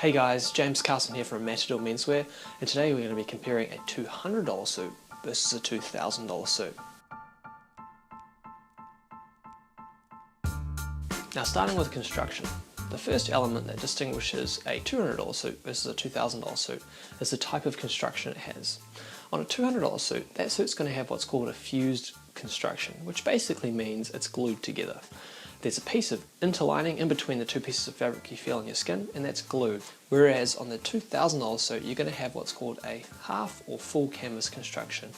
Hey guys, James Carson here from Matador Menswear, and today we're going to be comparing a $200 suit versus a $2,000 suit. Now starting with construction, the first element that distinguishes a $200 suit versus a $2,000 suit is the type of construction it has. On a $200 suit, that suit's going to have what's called a fused construction, which basically means it's glued together. There's a piece of interlining in between the two pieces of fabric you feel on your skin, and that's glued. Whereas on the $2,000 suit, you're going to have what's called a half or full canvas construction.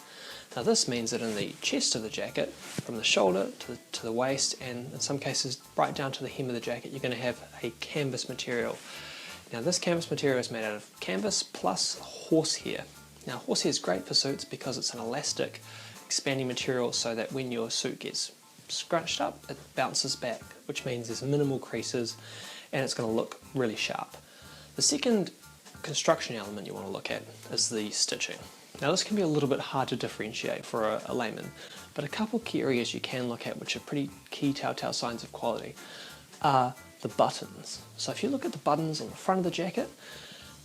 Now this means that in the chest of the jacket, from the shoulder to the waist, and in some cases right down to the hem of the jacket, you're going to have a canvas material. Now this canvas material is made out of canvas plus horsehair. Now horsehair is great for suits because it's an elastic, expanding material so that when your suit gets scrunched up, it bounces back, which means there's minimal creases and it's going to look really sharp. The second construction element you want to look at is the stitching. Now this can be a little bit hard to differentiate for a layman, but a couple key areas you can look at which are pretty key telltale signs of quality are the buttons. So if you look at the buttons on the front of the jacket,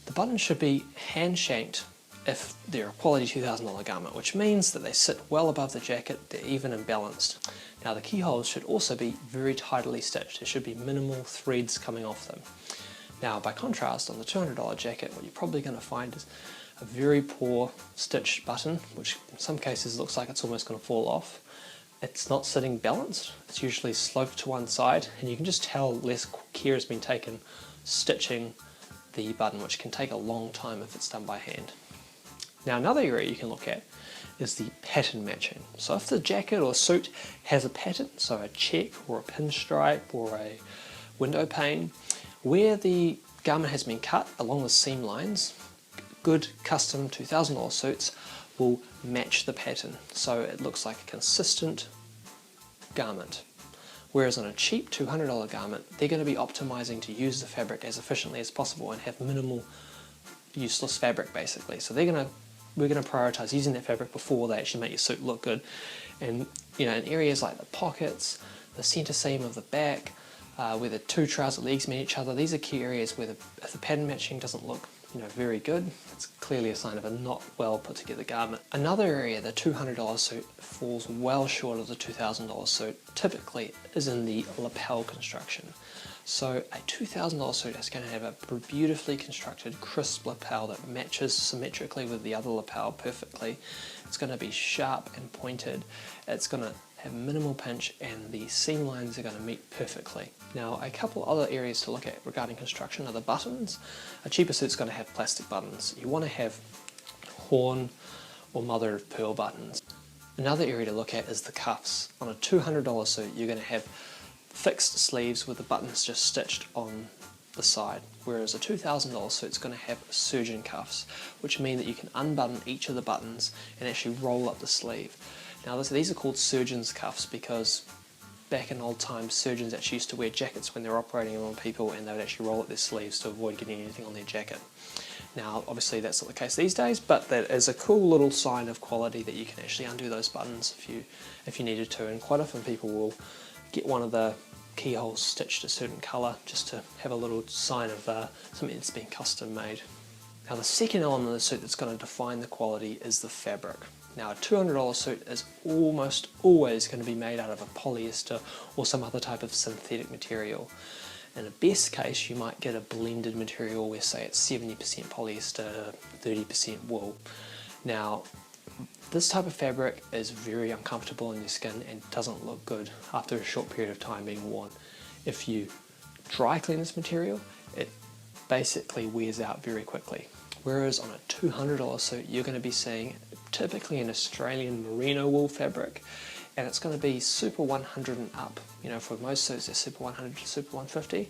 the buttons should be hand shanked if they're a quality $2,000 garment, which means that they sit well above the jacket, they're even and balanced. Now the keyholes should also be very tidily stitched. There should be minimal threads coming off them. Now by contrast, on the $200 jacket, what you're probably going to find is a very poor stitched button, which in some cases looks like it's almost going to fall off. It's not sitting balanced, it's usually sloped to one side, and you can just tell less care has been taken stitching the button, which can take a long time if it's done by hand. Now another area you can look at is the pattern matching. So if the jacket or suit has a pattern, so a check or a pinstripe or a window pane, where the garment has been cut along the seam lines, good custom $2,000 suits will match the pattern, so it looks like a consistent garment. Whereas on a cheap $200 garment, they're going to be optimizing to use the fabric as efficiently as possible and have minimal useless fabric basically. So we're going to prioritize using that fabric before they actually make your suit look good. And in areas like the pockets, the center seam of the back, where the two trouser legs meet each other, these are key areas where if the pattern matching doesn't look very good, it's clearly a sign of a not well put together garment. Another area the $200 suit falls well short of the $2,000 suit typically is in the lapel construction. So a $2,000 suit is going to have a beautifully constructed crisp lapel that matches symmetrically with the other lapel perfectly. It's going to be sharp and pointed, it's going to have minimal pinch, and the seam lines are going to meet perfectly. Now a couple other areas to look at regarding construction are the buttons. A cheaper suit's going to have plastic buttons. You want to have horn or mother of pearl buttons. Another area to look at is the cuffs. On a $200 suit you're going to have fixed sleeves with the buttons just stitched on the side, whereas a $2,000 suit's going to have surgeon cuffs, which mean that you can unbutton each of the buttons and actually roll up the sleeve. Now these are called surgeon's cuffs because back in old times surgeons actually used to wear jackets when they were operating on people, and they would actually roll up their sleeves to avoid getting anything on their jacket. Now obviously that's not the case these days, but that is a cool little sign of quality that you can actually undo those buttons if you needed to, and quite often people will get one of the keyholes stitched a certain colour just to have a little sign of something that's been custom made. Now the second element of the suit that's going to define the quality is the fabric. Now a $200 suit is almost always going to be made out of a polyester or some other type of synthetic material. In the best case you might get a blended material where say it's 70% polyester, 30% wool. Now this type of fabric is very uncomfortable on your skin and doesn't look good after a short period of time being worn. If you dry clean this material, it basically wears out very quickly. Whereas on a $200 suit, you're going to be seeing typically an Australian merino wool fabric, and it's going to be Super 100 and up. For most suits, they're Super 100 to Super 150.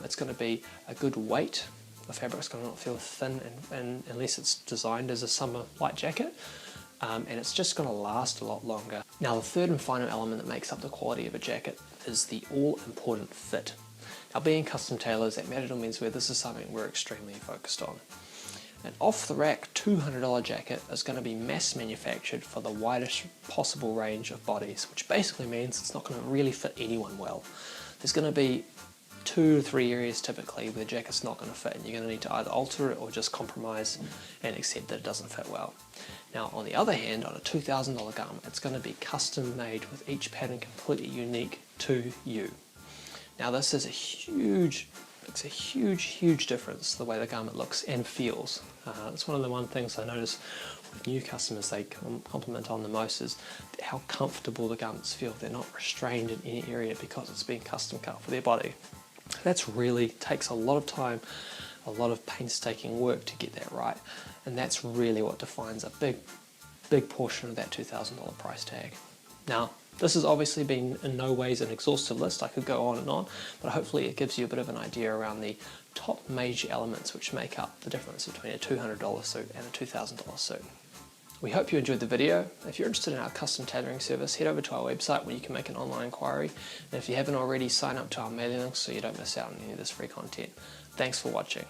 It's going to be a good weight. The fabric's going to not feel thin and unless it's designed as a summer light jacket. And it's just going to last a lot longer. Now the third and final element that makes up the quality of a jacket is the all-important fit. Now being custom tailors at Matador Menswear, this is something we're extremely focused on. An off-the-rack $200 jacket is going to be mass manufactured for the widest possible range of bodies, which basically means it's not going to really fit anyone well. There's going to be 2 to 3 areas typically where the jacket's not going to fit, and you're going to need to either alter it or just compromise and accept that it doesn't fit well. Now on the other hand, on a $2,000 garment, it's going to be custom made with each pattern completely unique to you. Now this is makes a huge difference the way the garment looks and feels. It's one of the things I notice with new customers they compliment on the most is how comfortable the garments feel. They're not restrained in any area because it's been custom cut for their body. That's really takes a lot of time, a lot of painstaking work to get that right, and that's really what defines a big portion of that $2,000 price tag. Now, this has obviously been in no ways an exhaustive list. I could go on and on, but hopefully it gives you a bit of an idea around the top major elements which make up the difference between a $200 suit and a $2,000 suit. We hope you enjoyed the video. If you're interested in our custom tailoring service, head over to our website where you can make an online inquiry. And if you haven't already, sign up to our mailing list so you don't miss out on any of this free content. Thanks for watching.